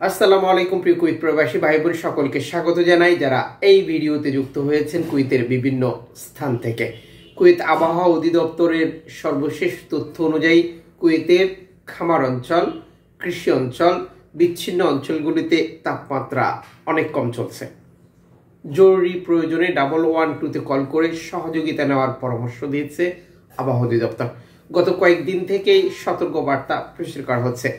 আসসালামু আলাইকুম প্রিয় কুয়েত প্রবাসী ভাই বোন সকলকে স্বাগত জানাই যারা এই ভিডিওতে যুক্ত হয়েছেন কুয়েতের বিভিন্ন স্থান থেকে। কুয়েত আবহাওয়া অধিদপ্তরের সর্বশেষ তথ্য অনুযায়ী কুয়েতের খামার অঞ্চল, কৃষি অঞ্চল, বিচ্ছিন্ন অঞ্চলগুলিতে তাপমাত্রা অনেক কম চলছে। জরুরি প্রয়োজনে 112-তে কল করে সহযোগিতা নেওয়ার পরামর্শ দিয়েছে আবহাওয়া অধিদপ্তর। গত কয়েকদিন থেকেই সতর্কবার্তা প্রচার করা হচ্ছে।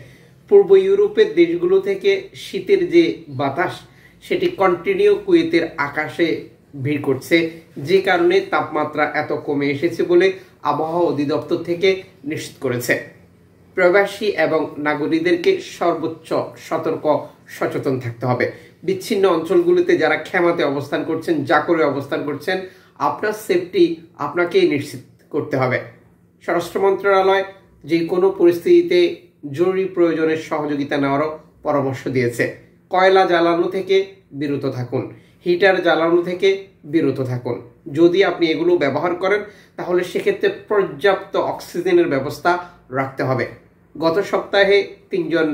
পূর্ব ইউরোপের দেশগুলো থেকে শীতের যে বাতাস সেটি কন্টিনিউ কুয়েতের আকাশে ভিড় করছে, যে কারণে তাপমাত্রা এত কমে এসেছে বলে আবহাওয়া অধিদপ্তর থেকে নিশ্চিত করেছে। প্রবাসী এবং নাগরিকদেরকে সর্বোচ্চ সতর্ক সচেতন থাকতে হবে। বিচ্ছিন্ন অঞ্চলগুলিতে যারা খেমাতে অবস্থান করছেন, জাকরে অবস্থান করছেন, আপনার সেফটি আপনাকেই নিশ্চিত করতে হবে। স্বরাষ্ট্র মন্ত্রণালয় যে কোনো পরিস্থিতিতে জরুরি প্রয়োজনের সহযোগিতা নেওয়ারও পরামর্শ দিয়েছে। কয়লা জ্বালানো থেকে বিরত থাকুন, হিটার জ্বালানো থেকে বিরত থাকুন। যদি আপনি এগুলো ব্যবহার করেন তাহলে সেক্ষেত্রে পর্যাপ্ত অক্সিজেনের ব্যবস্থা রাখতে হবে। গত সপ্তাহে 3 জন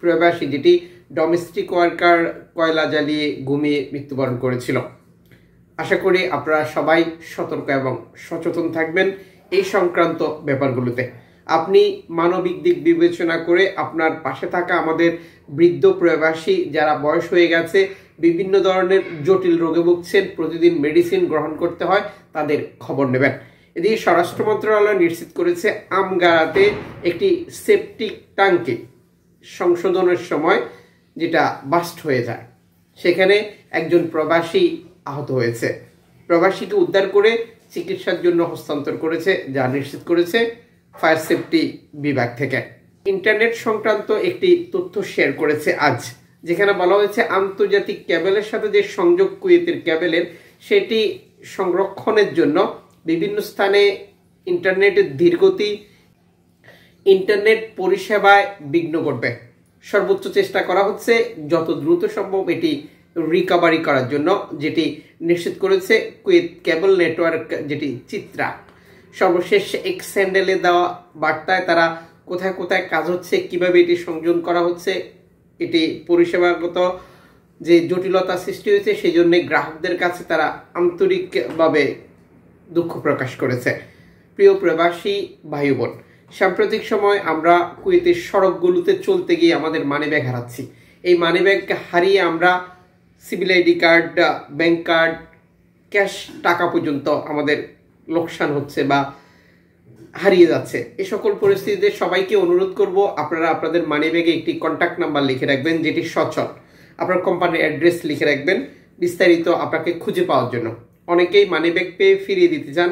প্রবাসী যেটি ডোমেস্টিক ওয়ার্কার কয়লা জ্বালিয়ে ঘুমিয়ে মৃত্যুবরণ করেছিল। আশা করি আপনারা সবাই সতর্ক এবং সচেতন থাকবেন এই সংক্রান্ত ব্যাপারগুলোতে। আপনি মানবিক দিক বিবেচনা করে আপনার পাশে থাকা আমাদের বৃদ্ধ প্রবাসী যারা বয়স হয়ে গেছে, বিভিন্ন ধরনের জটিল রোগে ভুগছেন, প্রতিদিন মেডিসিন গ্রহণ করতে হয়, তাদের খবর নেবেন। এদিকে স্বরাষ্ট্র মন্ত্রণালয় নিশ্চিত করেছে আমগারাতে একটি সেপটিক ট্যাঙ্কি সংশোধনের সময় যেটা বাস্ট হয়ে যায়, সেখানে একজন প্রবাসী আহত হয়েছে। প্রবাসীকে উদ্ধার করে চিকিৎসার জন্য হস্তান্তর করেছে, যা নিশ্চিত করেছে ফায়ার সেফটি বিভাগ থেকে। ইন্টারনেট সংক্রান্ত একটি তথ্য শেয়ার করেছে আজ, যেখানে বলা হয়েছে আন্তর্জাতিক ক্যাবেলের সাথে যে সংযোগ কুয়েতের ক্যাবেলের, সেটি সংরক্ষণের জন্য বিভিন্ন স্থানে ইন্টারনেটের ধীরগতি ইন্টারনেট পরিষেবায় বিঘ্ন ঘটবে। সর্বোচ্চ চেষ্টা করা হচ্ছে যত দ্রুত সম্ভব এটি রিকভারি করার জন্য, যেটি নিশ্চিত করেছে কুয়েত কেবল নেটওয়ার্ক যেটি চিত্রা। সর্বশেষ এক্স হ্যান্ডেলে দেওয়া বার্তায় তারা কোথায় কোথায় কাজ হচ্ছে, কিভাবে এটি সংযোজন করা হচ্ছে, এটি পরিষেবাগত যে জটিলতা সৃষ্টি হয়েছে সেই জন্য গ্রাহকদের কাছে তারা আন্তরিকভাবে দুঃখ প্রকাশ করেছে। প্রিয় প্রবাসী ভাই বোন, সাম্প্রতিক সময় আমরা কুয়েতের সড়কগুলোতে চলতে গিয়ে আমাদের মানিব্যাগ হারাচ্ছি। এই মানিব্যাগ হারিয়ে আমরা civil ID card, bank card, cash টাকা পর্যন্ত আমাদের লোকসান হচ্ছে বা হারিয়ে যাচ্ছে। এ সকল পরিস্থিতিতে সবাইকে অনুরোধ করব, আপনারা আপনাদের মানিব্যাগে একটি কন্ট্যাক্ট নাম্বার লিখে রাখবেন যেটি সচল। আপনার কোম্পানির অ্যাড্রেস লিখে রাখবেন বিস্তারিত আপনাকে খুঁজে পাওয়ার জন্য। অনেকেই মানিব্যাগ পেয়ে ফিরিয়ে দিতে চান,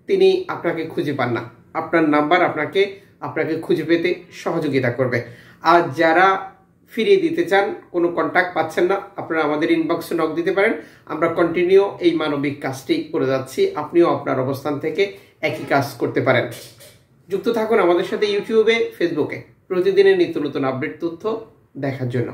তিনি আপনাকে খুঁজে পান না। আপনার নাম্বার আপনাকে খুঁজে পেতে সহযোগিতা করবে। আর যারা ফিরিয়ে দিতে চান, কোনো কন্ট্যাক্ট পাচ্ছেন না, আপনারা আমাদের ইনবক্সে নক দিতে পারেন। আমরা কন্টিনিউ এই মানবিক কাজটি করে যাচ্ছি। আপনিও আপনার অবস্থান থেকে একই কাজ করতে পারেন। যুক্ত থাকুন আমাদের সাথে ইউটিউবে, ফেসবুকে প্রতিদিনের নিত্য নতুন আপডেট তথ্য দেখার জন্য।